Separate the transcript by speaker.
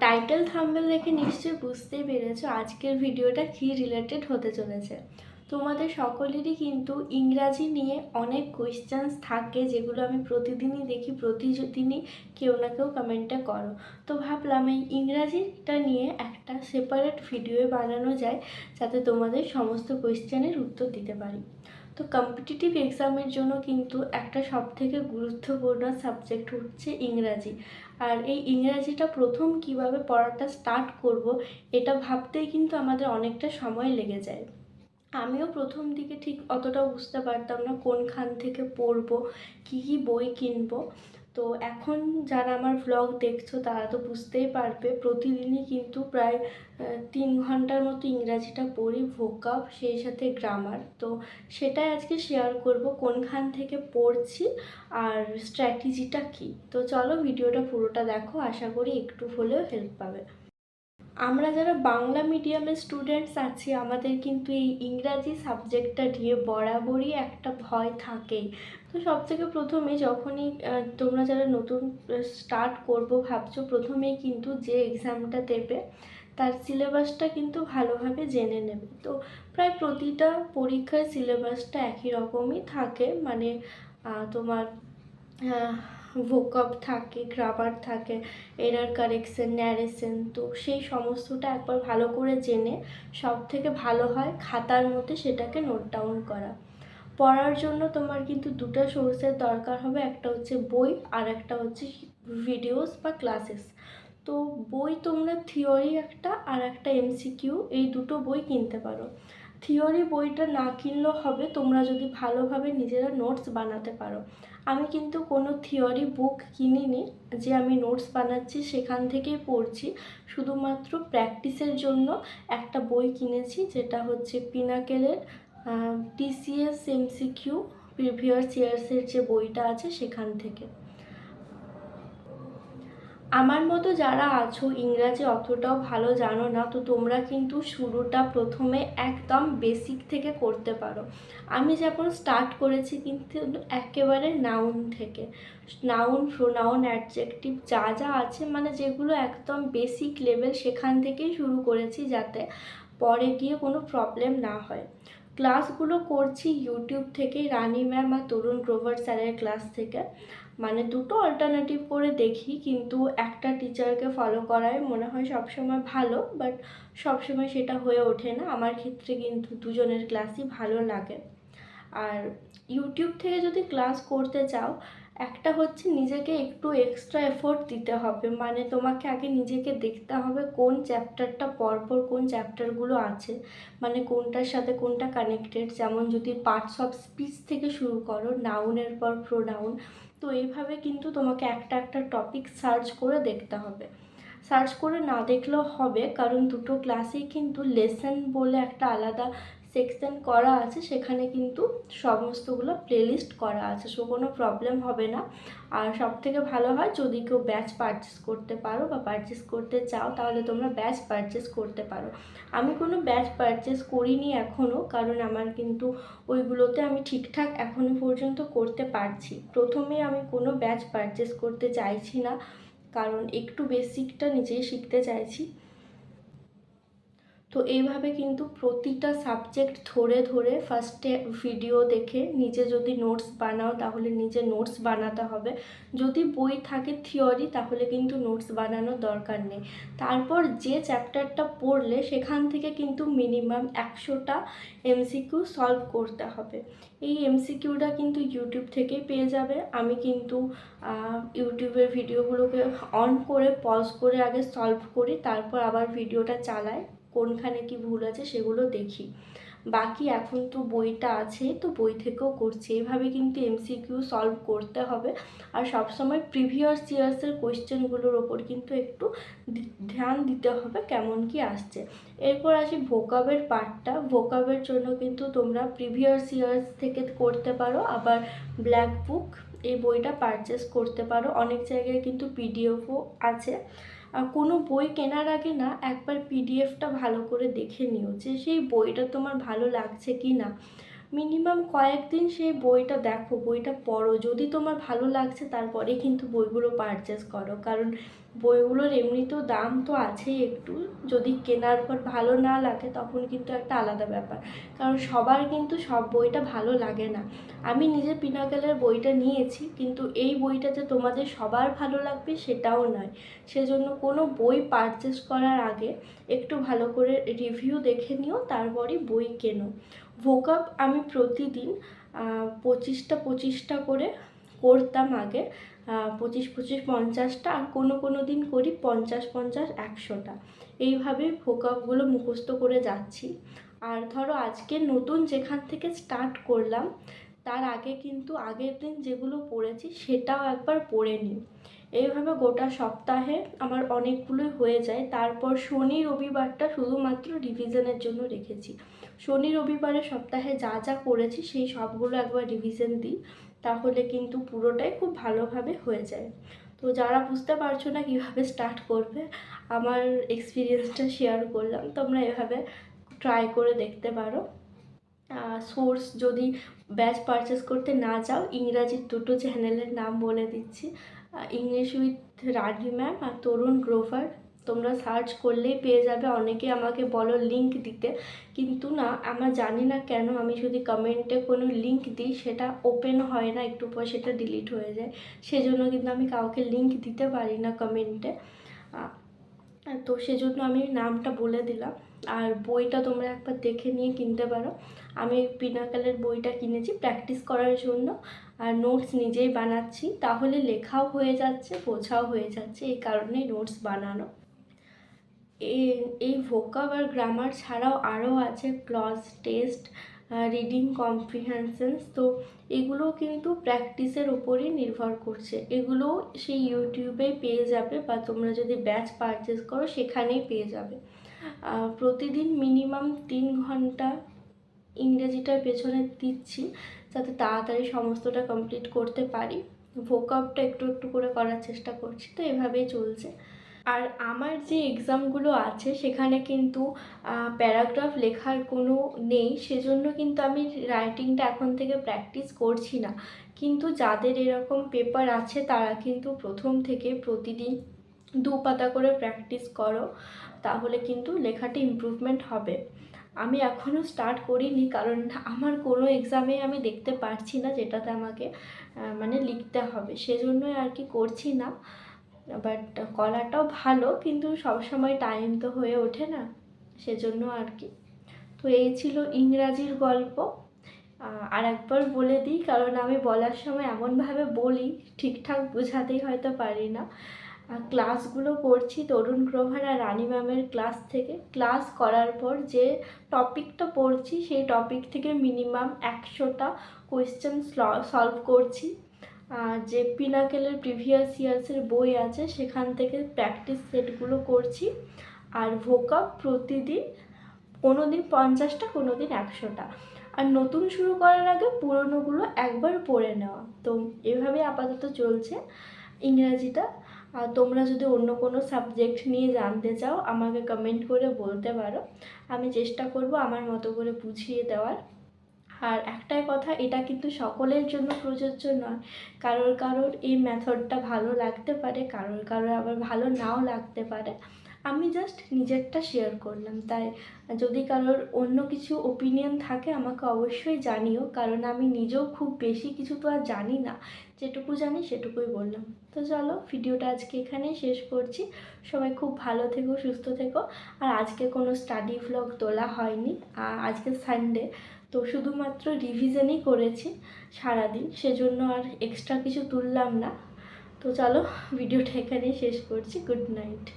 Speaker 1: Title thumbnail দেখে নিশ্চয়ই বুঝতেই পেরেছো আজকের ভিডিওটা কী রিলেটেড হতে চলেছে। তোমাদের সকলেরই কিন্তু ইংরাজি নিয়ে অনেক কোয়েশ্চেন্স থাকে, যেগুলো আমি প্রতিদিনই দেখি, প্রতিদিনই কেউ না কেউ কমেন্টে করো। তো ভাবলাম এই ইংরাজিটা নিয়ে একটা সেপারেট ভিডিও বানানো যায়, যাতে তোমাদের সমস্ত কোয়েশ্চেনের উত্তর দিতে পারি। তো কম্পিটিটিভ এক্সামের জন্য কিন্তু একটা সবথেকে গুরুত্বপূর্ণ সাবজেক্ট হচ্ছে ইংরাজি। আর এই ইংরাজিটা প্রথম কিভাবে পড়াটা স্টার্ট করব, এটা ভাবতেই কিন্তু আমাদের অনেকটা সময় লেগে যায়। আমিও প্রথম দিকে ঠিক অতটাও বুঝতে পারতাম না কোনখান থেকে পড়বো, কী কী বই কিনবো। তো এখন যারা আমার ভ্লগ দেখছো তারা তো বুঝতেই পারবে, প্রতিদিনই কিন্তু প্রায় 3 ঘন্টার মতো ইংরাজিটা পড়ি, ভোকাব সেই সাথে গ্রামার। তো সেটাই আজকে শেয়ার করব, কোনখান থেকে পড়ছি আর স্ট্র্যাটেজিটা কী। তো চলো ভিডিওটা পুরোটা দেখো, আশা করি একটু হলেও হেল্প পাবে। আমরা যারা বাংলা মিডিয়ামের স্টুডেন্টস আছি, আমাদের কিন্তু এই ইংরাজি সাবজেক্টটা নিয়ে বরাবরই একটা ভয় থাকেই। তো সবথেকে প্রথমে যখনই তোমরা যারা নতুন স্টার্ট করবো ভাবছো, প্রথমেই কিন্তু যে এক্সামটা দেবে তার সিলেবাসটা কিন্তু ভালোভাবে জেনে নেবে। তো প্রায় প্রতিটা পরীক্ষার সিলেবাসটা একই রকমই থাকে, মানে তোমার ভোকাব থাকে, গ্রামার থাকে, এরার কারেকশন, ন্যারেশন। তো সেই সমস্তটা একবার ভালো করে জেনে সব থেকে ভালো হয় খাতার মধ্যে সেটাকে নোট ডাউন করা। পড়ার জন্য তোমার কিন্তু দুটো সোর্সের দরকার হবে, একটা হচ্ছে বই আর একটা হচ্ছে ভিডিওস বা ক্লাসেস। তো বই তোমরা থিওরি একটা আর একটা এমসিকিউ, এই দুটো বই কিনতে পারো। থিওরি বইটা না কিনলেও হবে তোমরা যদি ভালোভাবে নিজেরা নোটস বানাতে পারো। আমি কিন্তু কোনো থিওরি বুক কিনিনি যে আমি নোটস বানাচ্ছি সেখান থেকেই পড়ছি, শুধুমাত্র প্র্যাকটিসের জন্য একটা বই কিনেছি, যেটা হচ্ছে পিনাকেলের টিসিএস এমসিকিউ প্রিভিয়াস ইয়ার্সের যে বইটা আছে সেখান থেকে। আমার মতো যারা আছো ইংরাজি অতটাও ভালো জানো না, তো তোমরা কিন্তু শুরুটা প্রথমে একদম বেসিক থেকে করতে পারো। আমি যেমন স্টার্ট করেছি কিন্তু একেবারে নাউন থেকে, নাউন, প্রোনাউন, অ্যাডজেক্টিভ যা যা আছে, মানে যেগুলো একদম বেসিক লেভেল সেখান থেকেই শুরু করেছি, যাতে পরে গিয়ে কোনো প্রবলেম না হয়। ক্লাসগুলো করছি ইউটিউব থেকে, রানী ম্যাম আর তরুণ গ্রোভার স্যারের ক্লাস থেকে। মানে দুটো অল্টারনেটিভ করে দেখি, কিন্তু একটা টিচারকে ফলো করাই মনে হয় সবসময় ভালো, বাট সবসময় সেটা হয়ে ওঠে না। আমার ক্ষেত্রে কিন্তু দুজনের ক্লাসই ভালো লাগে। আর ইউটিউব থেকে যদি ক্লাস করতে চাও, একটা হচ্ছে নিজেকে একটু এক্সট্রা এফোর্ট দিতে হবে, মানে তোমাকে আগে নিজেকে দেখতে হবে কোন চ্যাপ্টারটা পরপর কোন চ্যাপ্টারগুলো আছে, মানে কোনটার সাথে কোনটা কানেক্টেড। যেমন যদি পার্টস অফ স্পিচ থেকে শুরু করো, নাউনের পর প্রোনাউন, তো এইভাবে কিন্তু তোমাকে একটা একটা টপিক সার্চ করে দেখতে হবে। সার্চ করে না দেখলেও হবে, কারণ দুটো ক্লাসেই কিন্তু লেসন বলে একটা আলাদা সেকশন করা আছে, সেখানে কিন্তু সমস্তগুলো প্লেলিস্ট করা আছে, সো কোনো প্রবলেম হবে না। আর সব থেকে ভালো হয় যদি কেউ ব্যাচ পারচেস করতে পারো বা পারচেস করতে চাও, তাহলে তোমরা ব্যাচ পারচেস করতে পারো। আমি কোনো ব্যাচ পারচেস করিনি এখনও, কারণ আমার কিন্তু ওইগুলোতে আমি ঠিকঠাক এখনও পর্যন্ত করতে পারছি। প্রথমে আমি কোনো ব্যাচ পারচেস করতে চাইছি না, কারণ একটু বেসিকটা নিজেই শিখতে চাইছি। তো এইভাবে কিন্তু প্রতিটা সাবজেক্ট ধরে ধরে ফার্স্টে ভিডিও দেখে নিজে যদি নোটস বানাও তাহলে নিজে নোটস বানাতে হবে। যদি বই থাকে থিওরি, তাহলে কিন্তু নোটস বানানোর দরকার নেই। তারপর যে চ্যাপ্টারটা পড়লে সেখান থেকে কিন্তু মিনিমাম 100টা এমসিকিউ সলভ করতে হবে। এই এমসিকিউটা কিন্তু ইউটিউব থেকেই পেয়ে যাবে। আমি কিন্তু ইউটিউবের ভিডিওগুলোকে অন করে পজ করে আগে সলভ করি, তারপর আবার ভিডিওটা চালাই, কোনখানে কি ভুল আছে সেগুলো দেখি। বাকি এখন তো বইটা আছে, তো বই থেকেও করছি। এইভাবে কিন্তু এমসিকিউ সলভ করতে হবে। আর সবসময় প্রিভিয়াস ইয়ার্সের কোয়েশ্চেনগুলোর ওপর কিন্তু একটু ধ্যান দিতে হবে কেমন কি আসছে। এরপর আসি ভোকাবের পার্টটা। ভোকাবের জন্য কিন্তু তোমরা প্রিভিয়াস ইয়ার্স থেকে করতে পারো, আবার ব্ল্যাক বুক এই বইটা পারচেস করতে পারো। অনেক জায়গায় কিন্তু পিডিএফও আছে। কোনো বই কেনার আগে না একবার পিডিএফটা ভালো করে দেখে নিও যে সেই বইটা তোমার ভালো লাগছে কি না। মিনিমাম কয়েকদিন সেই বইটা দেখো, বইটা পড়ো, যদি তোমার ভালো লাগছে তারপরে কিন্তু বইগুলো পারচেস করো, কারণ বইগুলোর এমনিতেও দাম তো আছেই একটু, যদি কেনার পর ভালো না লাগে তখন কিন্তু একটা আলাদা ব্যাপার, কারণ সবার কিন্তু সব বইটা ভালো লাগে না। আমি নিজে পিনাকেলের বইটা নিয়েছি, কিন্তু এই বইটা যে তোমাদের সবার ভালো লাগবে সেটাও নয়। সেজন্য কোনো বই পারচেস করার আগে একটু ভালো করে রিভিউ দেখে নিও, তারপরই বই কেনো। ভোকাব আমি প্রতিদিন 25টা করে করতাম আগে, 25-50টা, আর কোনো দিন করি 50-50-100টা, এইভাবেই ভোকাবগুলো মুখস্থ করে যাচ্ছি। আর ধরো আজকে নতুন যেখান থেকে স্টার্ট করলাম তার আগে কিন্তু আগের দিন যেগুলো পড়েছি সেটাও একবার পড়ে নিই। এইভাবে গোটা সপ্তাহে আমার অনেকগুলোই হয়ে যায়। তারপর শনি রবিবারটা শুধুমাত্র রিভিশনের জন্য রেখেছি। শনি রবিবারে সপ্তাহে যা যা করেছি সেই সবগুলো একবার রিভিশন দিই, তাহলে কিন্তু পুরোটাই খুব ভালোভাবে হয়ে যায়। তো যারা বুঝতে পারছো না কীভাবে স্টার্ট করবে, আমার এক্সপিরিয়েন্সটা শেয়ার করলাম, তোমরা এভাবে ট্রাই করে দেখতে পারো। সোর্স যদি ব্যাচ পারচেস করতে না চাও, ইংরাজির দুটো চ্যানেলের নাম বলে দিচ্ছি, ইংলিশ উইথ রানি ম্যাম আর তরুণ গ্রোভার, তোমরা সার্চ করলেই পেয়ে যাবে। অনেকে আমাকে বলো লিঙ্ক দিতে, কিন্তু না, আমার জানি না কেন আমি যদি কমেন্টে কোনো লিঙ্ক দিই সেটা ওপেন হয় না, একটু পর সেটা ডিলিট হয়ে যায়, সেজন্য কিন্তু আমি কাউকে লিঙ্ক দিতে পারি না কমেন্টে। তো সেজন্য আমি নামটা বলে দিলাম। আর বইটা তোমরা একবার দেখে নিয়ে কিনতে পারো। আমি পিনাকেলের বইটা কিনেছি প্র্যাকটিস করার জন্য, আর নোটস নিজেই বানাচ্ছি, তাহলে লেখাও হয়ে যাচ্ছে, বোঝাও হয়ে যাচ্ছে, এই কারণেই নোটস বানানো। এই ভোকাব আর গ্রামার ছাড়াও আরও আছে ক্লজ টেস্ট, রিডিং কম্প্রিহেনশনস, তো এগুলো কিন্তু প্র্যাকটিসের উপরই নির্ভর করছে। এগুলো সেই ইউটিউবে পেয়ে যাবে, বা তোমরা যদি ব্যাচ পারচেস করো সেখানেই পেয়ে যাবে। প্রতিদিন মিনিমাম 3 ঘন্টা ইংরেজিটার পেছনে দিচ্ছি, যাতে তাড়াতাড়ি সমস্তটা কমপ্লিট করতে পারি। ভোকাবটা একটু একটু করে করার চেষ্টা করছি, তো এভাবেই চলছে। আর আমার যে এক্সামগুলো আছে সেখানে কিন্তু প্যারাগ্রাফ লেখার কোনো নেই, সেজন্য কিন্তু আমি রাইটিংটা এখন থেকে প্র্যাকটিস করছি না। কিন্তু যাদের এরকম পেপার আছে তারা কিন্তু প্রথম থেকে প্রতিদিন 2 পাতা করে প্র্যাকটিস করো, তাহলে কিন্তু লেখাটি ইমপ্রুভমেন্ট হবে। আমি এখনও স্টার্ট করিনি, কারণ আমার কোনো এক্সামে আমি দেখতে পারছি না যেটাতে আমাকে মানে লিখতে হবে, সেজন্যই আর কি করছি না। বাট করাটাও ভালো, কিন্তু সবসময় টাইম তো হয়ে ওঠে না, সেজন্য আর কি। তো এই ছিল ইংরাজির গল্প। আর একবার বলে দিই, কারণ আমি বলার সময় এমনভাবে বলি ঠিকঠাক বোঝাতেই হয়তো পারি না। ক্লাসগুলো করছি তরুণ গ্রোভার আর রানি ম্যামের ক্লাস থেকে। ক্লাস করার পর যে টপিকটা পড়ছি সেই টপিক থেকে মিনিমাম 100টা কোয়েশ্চেন সলভ করছি। যে পিনাকেলের প্রিভিয়াস ইয়ার্সের বই আছে সেখান থেকে প্র্যাকটিস সেটগুলো করছি। আর ভোকাব প্রতিদিন কোনো দিন 50টা, কোনো দিন 100টা। আর নতুন শুরু করার আগে পুরনোগুলো একবার পড়ে নেওয়া। তো এভাবে আপাতত চলছে ইংরাজিটা। আর তোমরা যদি অন্য কোনো সাবজেক্ট নিয়ে জানতে চাও আমাকে কমেন্ট করে বলতে পারো, আমি চেষ্টা করব আমার মতো করে বুঝিয়ে দেওয়ার। আর একটাই কথা, এটা কিন্তু সকলের জন্য প্রযোজ্য নয়। কারোর এই মেথডটা ভালো লাগতে পারে, কারোর আবার ভালো নাও লাগতে পারে। আমি জাস্ট নিজেরটা শেয়ার করলাম, তাই যদি কারোর অন্য কিছু ওপিনিয়ন থাকে আমাকে অবশ্যই জানিও, কারণ আমি নিজেও খুব বেশি কিছু তো আর জানি না, যেটুকু জানি সেটুকুই বললাম। তো চলো, ভিডিওটা আজকে এখানেই শেষ করছি। সবাই খুব ভালো থেকো, সুস্থ থেকো। আর আজকে কোনো স্টাডি ভ্লগ তোলা হয়নি, আজকে সানডে, তো শুধুমাত্র রিভিশনই করেছি সারাদিন, সেজন্য আর এক্সট্রা কিছু তুললাম না। তো চলো, ভিডিওটা এখানেই শেষ করছি। Good night.